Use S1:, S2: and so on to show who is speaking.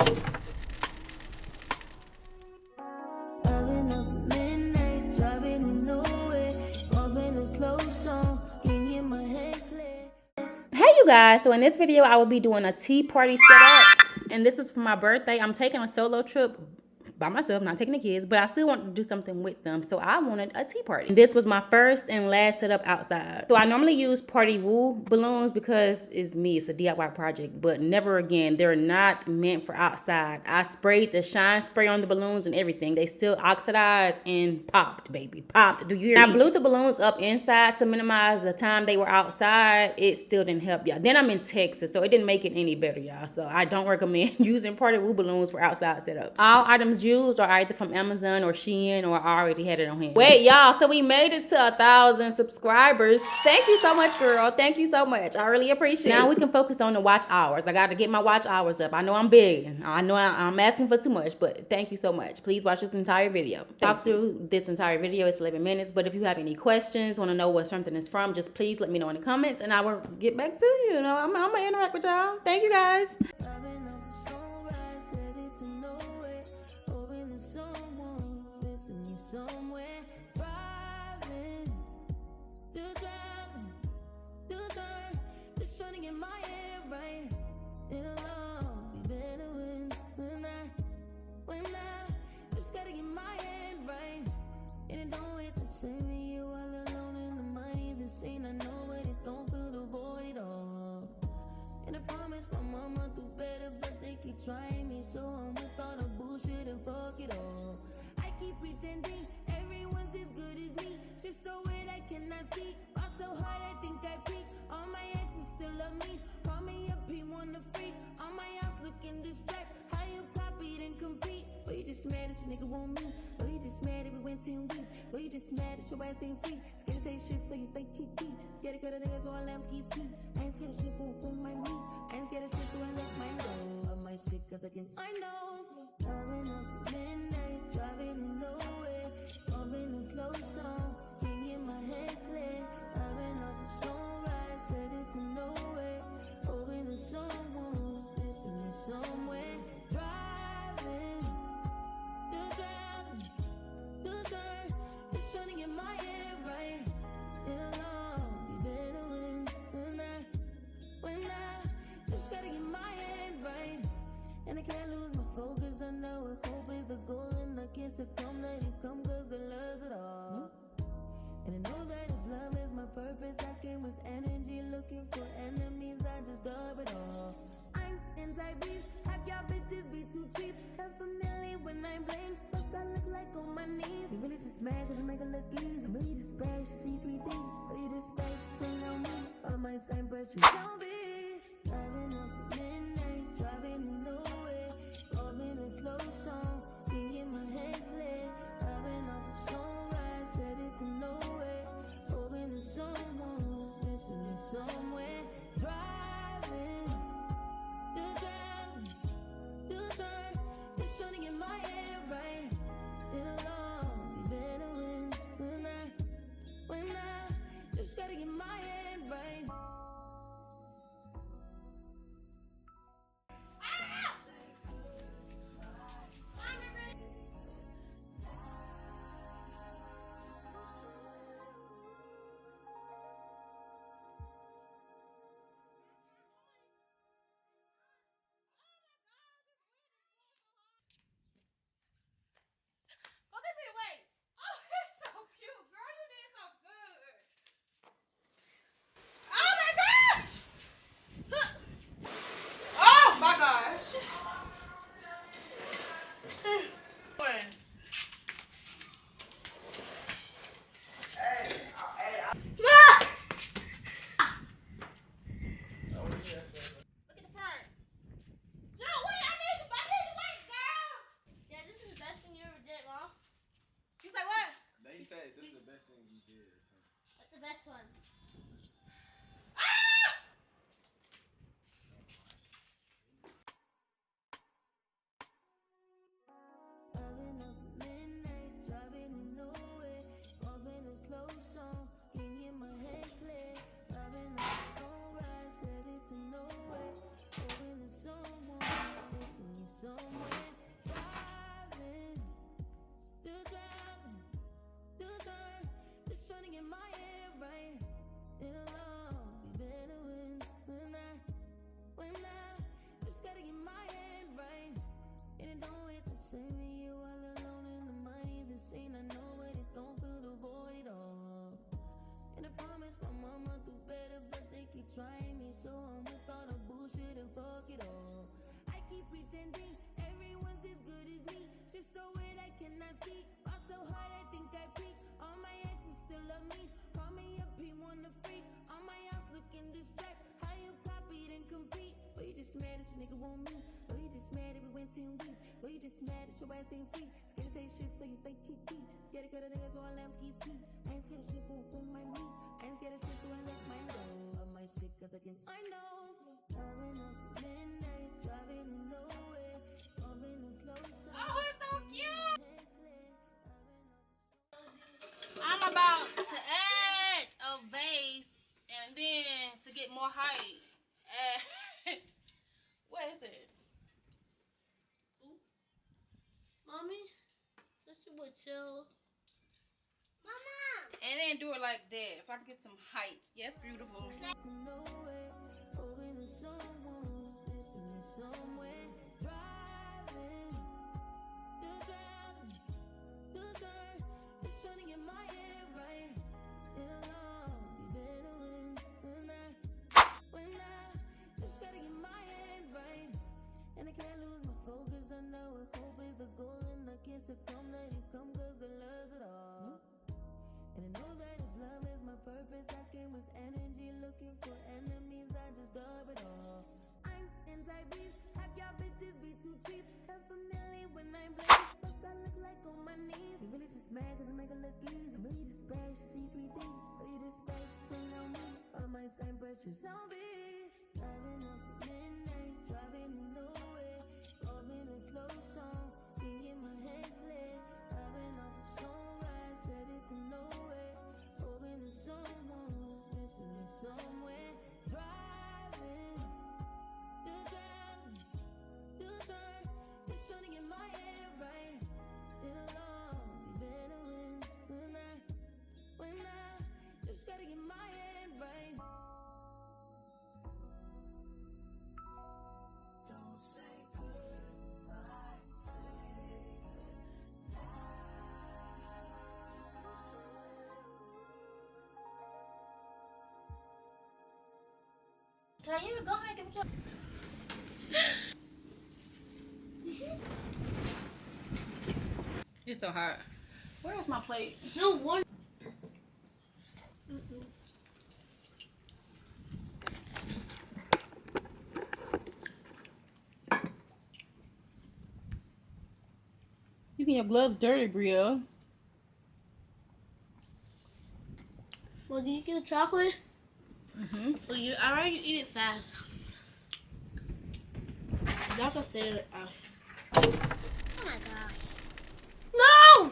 S1: Hey you guys, so in this video I will be doing a tea party setup, and this was for my birthday. I'm taking a solo trip by myself, not taking the kids, but I still want to do something with them, so I wanted a tea party. This was my first and last setup outside. So I normally use Party Woo balloons because it's a DIY project, but never again. They're not meant for outside. I sprayed the shine spray on the balloons and everything. They still oxidized and popped, baby, popped. Do you hear me? I blew the balloons up inside to minimize the time they were outside. It still didn't help, y'all. Then I'm in Texas, so it didn't make it any better, y'all. So I don't recommend using Party Woo balloons for outside setups. All items used are either from Amazon or Shein, or I already had it on hand. Wait, y'all, so we made it to 1,000 subscribers. Thank you so much, girl. Thank you so much. I really appreciate it. Now we can focus on the watch hours. I got to get my watch hours up. I know I'm big. I know I'm asking for too much, but thank you so much. Please watch this entire video. Talk through this entire video. It's 11 minutes, but if you have any questions, want to know what something is from, just please let me know in the comments, and I will get back to you. You know, I'm going to interact with y'all. Thank you, guys.
S2: Trying me, so I'm with all the bullshit and fuck it all. I keep pretending everyone's as good as me. She's so weird I cannot speak. I'm so hard I think I peak. All my exes still love me. Call me up, he wanna freak. All my house looking distressed. How you copy and compete? Or you just mad that your nigga want me? Or you just mad that we went 10 weeks? Or you just mad that your ass ain't free? Scared to say shit so you fake keep deep. Scared to cut a nigga so I let him ski. I ain't scared of shit so I swing my meat. I ain't scared of shit so I let my go. Shit, cause I know driving up to midnight, driving in nowhere, bumping a slow song, can't get my head clear. Driving up to sunrise, headed to nowhere, hoping that someone's missing me somewhere. Driving, just trying to get my head right. It'll all be better when I just gotta get my head right. And I can't lose my focus, I know if hope is the goal, and I can't succumb, let it come cause the love's it all. And I know that if love is my purpose, I came with energy, looking for enemies, I just dub it all. I'm anti-beef, have y'all bitches be too cheap, have familiar when I blame, fuck I look like on my knees. You really just mad cause I make it look easy, I'm really just bad, she see 3D, but you just bad, she spend on me, all my time, but she don't be. Driving up to midnight, driving in nowhere, bumping a slow song, can't get my head clear. Driving up to sunrise, headed to nowhere, hoping that someone's missing me somewhere. Driving, just trying to get my head right. It'll all be better when I just gotta get my head right. and D. Everyone's as good as me. She's so weird I cannot speak. Fought so hard I think I peaked. All my exes still love me. Call me up, he wanna freak. All my ops looking distracted. How you copied and compete? Or you just mad that your nigga want me? Or you just mad that we went 10 weeks? Or you just mad that your ass ain't free? Scared to say shit so you fake TT. Scared to cut a nigga so I let him ski. I ain't scared of shit so I swim my meat. I ain't scared of shit so I let my know. Of my shit cause I can. I know. Driving up to midnight, driving to nowhere. Moving in slow motion.
S1: Oh, it's so cute. I'm about to add a vase and then to get more height. Add, what is it?
S3: Mommy, let's do a chill. Mama!
S1: And then do it like that so I can get some height. Yes, beautiful.
S2: And I can't lose my focus. I know if hope is the goal, and I can't succumb. Let it come cause I loves it all. And I know that if love is my purpose, I came with energy looking for enemies. I just dub it all. I'm anti-beef. Have y'all bitches be too cheap? Come familiar when I blaze. Fuck I look like on my knees. You really just mad cause I make her look easy. I'm really just bad, she see 3D. Really just bad, she spend on me. All my time precious. Don't be driving up to midnight, driving to nowhere. Rolling a slow song, thinking my head clear. Driving up to sunrise, headed to nowhere. Hoping that someone was missing me somewhere. Driving, just trying to get my head right. It'll all be better when I just gotta get my head right. Don't say goodbye, say goodnight.
S3: Can you go ahead and give me some?
S1: It's so hot. Where is my plate?
S3: No one.
S1: You get your gloves dirty, Bria.
S3: Well, did you get the chocolate?
S1: Mm-hmm.
S3: Well, I already eat it fast. You're not gonna stay out. Oh my god. No!